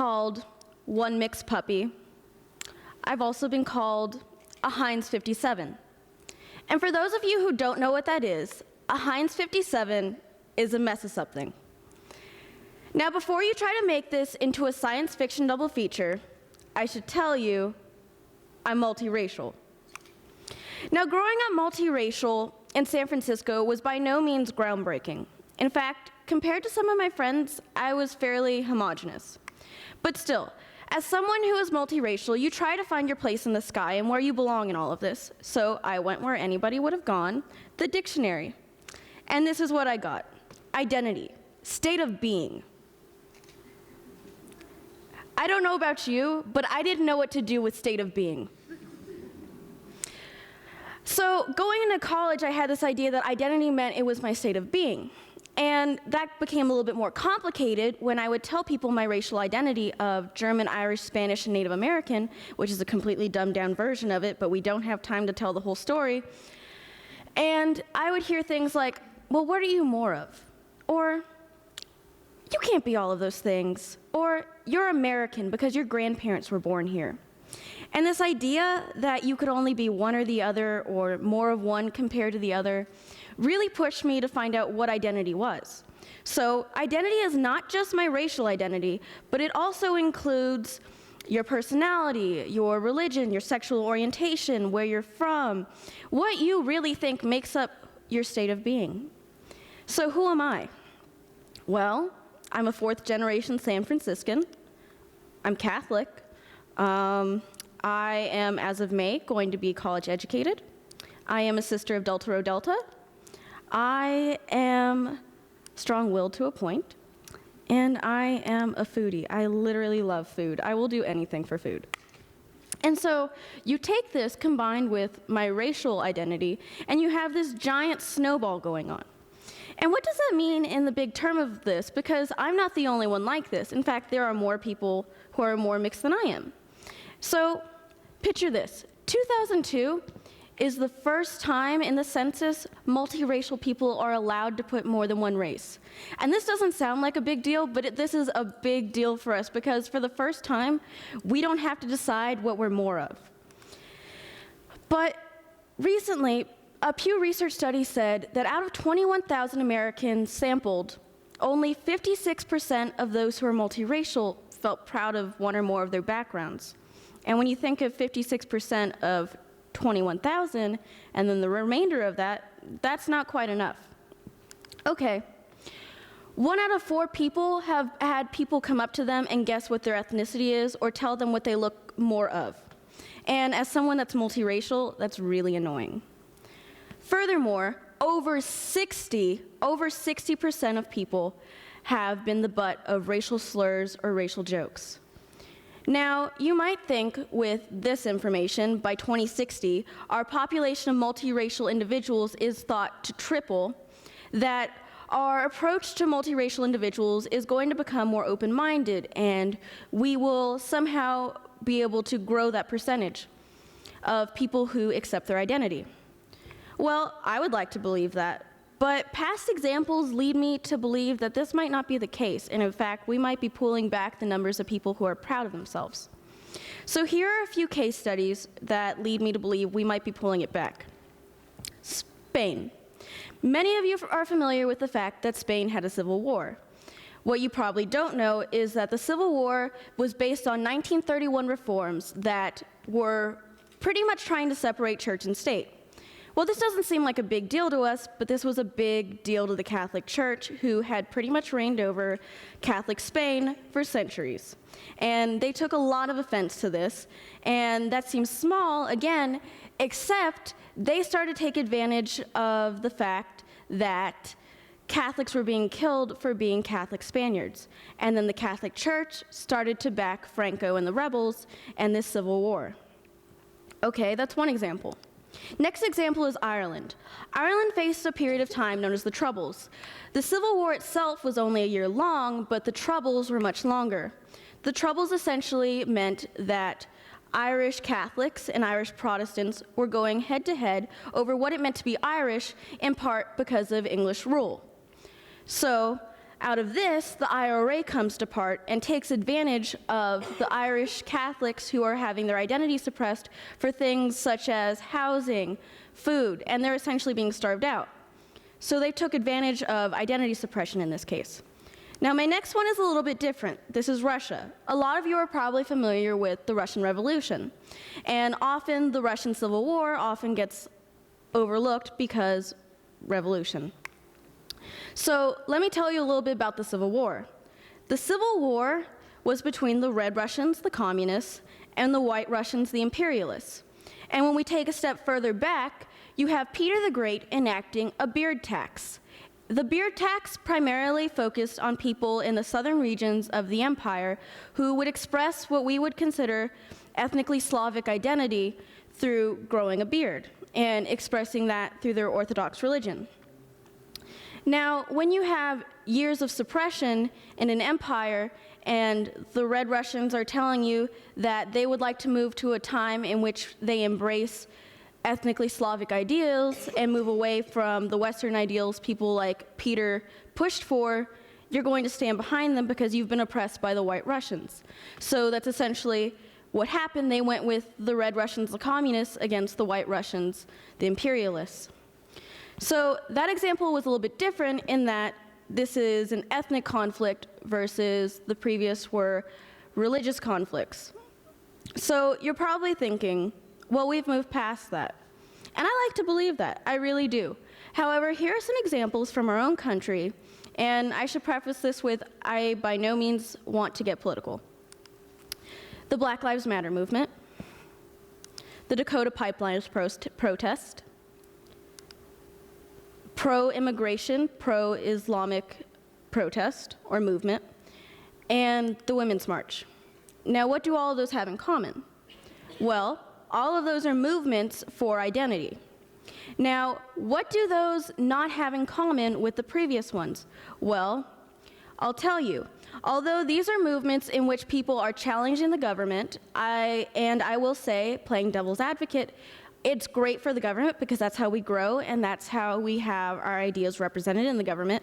called one mixed puppy. I've also been called a Heinz 57. And for those of you who don't know what that is, a Heinz 57 is a mess of something. Now, before you try to make this into a science fiction double feature, I should tell you, I'm multiracial. Now, growing up multiracial in San Francisco was by no means groundbreaking. In fact, compared to some of my friends, I was fairly homogenous. But still, as someone who is multiracial, you try to find your place in the sky and where you belong in all of this. So I went where anybody would have gone, the dictionary. And this is what I got: identity, state of being. I don't know about you, but I didn't know what to do with state of being. So going into college, I had this idea that identity meant it was my state of being. And that became a little bit more complicated when I would tell people my racial identity of German, Irish, Spanish, and Native American, which is a completely dumbed down version of it, but we don't have time to tell the whole story. And I would hear things like, well, what are you more of? Or, you can't be all of those things. Or, you're American because your grandparents were born here. And this idea that you could only be one or the other, or more of one compared to the other, really pushed me to find out what identity was. So identity is not just my racial identity, but it also includes your personality, your religion, your sexual orientation, where you're from, what you really think makes up your state of being. So who am I? Well, I'm a fourth-generation San Franciscan. I'm Catholic. I am, as of May, going to be college educated. I am a sister of Delta Rho Delta. I am strong-willed to a point, and I am a foodie. I literally love food. I will do anything for food. And so you take this combined with my racial identity, and you have this giant snowball going on. And what does that mean in the big term of this? Because I'm not the only one like this. In fact, there are more people who are more mixed than I am. So picture this. 2002 is the first time in the census multiracial people are allowed to put more than one race. And this doesn't sound like a big deal, but this is a big deal for us because for the first time, we don't have to decide what we're more of. But recently, a Pew Research study said that out of 21,000 Americans sampled, only 56% of those who are multiracial felt proud of one or more of their backgrounds. And when you think of 56% of 21,000, and then the remainder of that, that's not quite enough. Okay, 1 out of 4 people have had people come up to them and guess what their ethnicity is or tell them what they look more of. And as someone that's multiracial, that's really annoying. Furthermore, over 60% of people have been the butt of racial slurs or racial jokes. Now, you might think with this information, by 2060, our population of multiracial individuals is thought to triple, that our approach to multiracial individuals is going to become more open-minded, and we will somehow be able to grow that percentage of people who accept their identity. Well, I would like to believe that, but past examples lead me to believe that this might not be the case, and in fact, we might be pulling back the numbers of people who are proud of themselves. So here are a few case studies that lead me to believe we might be pulling it back. Spain. Many of you are familiar with the fact that Spain had a civil war. What you probably don't know is that the Civil War was based on 1931 reforms that were pretty much trying to separate church and state. Well, this doesn't seem like a big deal to us, but this was a big deal to the Catholic Church, who had pretty much reigned over Catholic Spain for centuries. And they took a lot of offense to this, and that seems small, again, except they started to take advantage of the fact that Catholics were being killed for being Catholic Spaniards. And then the Catholic Church started to back Franco and the rebels and this civil war. Okay, that's one example. Next example is Ireland. Ireland faced a period of time known as the Troubles. The Civil War itself was only a year long, but the Troubles were much longer. The Troubles essentially meant that Irish Catholics and Irish Protestants were going head-to-head over what it meant to be Irish, in part because of English rule. So Out of this, the IRA comes to part and takes advantage of the Irish Catholics who are having their identity suppressed for things such as housing, food, and they're essentially being starved out. So they took advantage of identity suppression in this case. Now, my next one is a little bit different. This is Russia. A lot of you are probably familiar with the Russian Revolution, and often the Russian Civil War often gets overlooked because revolution. So let me tell you a little bit about the Civil War. The Civil War was between the Red Russians, the communists, and the White Russians, the imperialists. And when we take a step further back, you have Peter the Great enacting a beard tax. The beard tax primarily focused on people in the southern regions of the empire who would express what we would consider ethnically Slavic identity through growing a beard and expressing that through their Orthodox religion. Now, when you have years of suppression in an empire and the Red Russians are telling you that they would like to move to a time in which they embrace ethnically Slavic ideals and move away from the Western ideals people like Peter pushed for, you're going to stand behind them because you've been oppressed by the White Russians. So that's essentially what happened. They went with the Red Russians, the communists, against the White Russians, the imperialists. So that example was a little bit different in that this is an ethnic conflict versus the previous were religious conflicts. So you're probably thinking, well, we've moved past that. And I like to believe that, I really do. However, here are some examples from our own country, and I should preface this with, I by no means want to get political. The Black Lives Matter movement, the Dakota Pipelines protest, pro-immigration, pro-Islamic protest or movement, and the Women's March. Now, what do all of those have in common? Well, all of those are movements for identity. Now, what do those not have in common with the previous ones? Well, I'll tell you. Although these are movements in which people are challenging the government, I will say, playing devil's advocate, it's great for the government because that's how we grow and that's how we have our ideas represented in the government.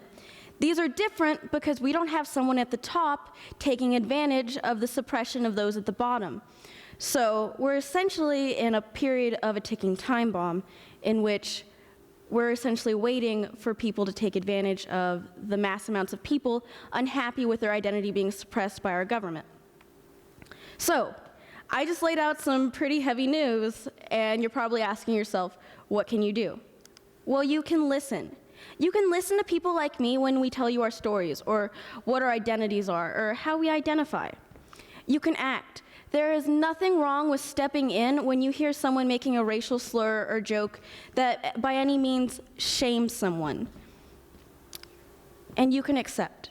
These are different because we don't have someone at the top taking advantage of the suppression of those at the bottom. So we're essentially in a period of a ticking time bomb in which we're essentially waiting for people to take advantage of the mass amounts of people unhappy with their identity being suppressed by our government. So I just laid out some pretty heavy news, and you're probably asking yourself, what can you do? Well, you can listen. You can listen to people like me when we tell you our stories, or what our identities are, or how we identify. You can act. There is nothing wrong with stepping in when you hear someone making a racial slur or joke that by any means shames someone. And you can accept.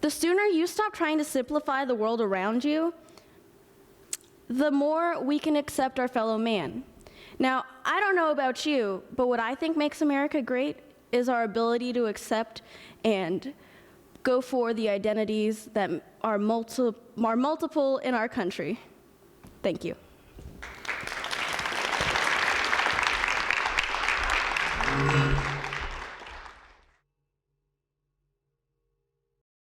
The sooner you stop trying to simplify the world around you, the more we can accept our fellow man. Now, I don't know about you, but what I think makes America great is our ability to accept and go for the identities that are multiple in our country. Thank you.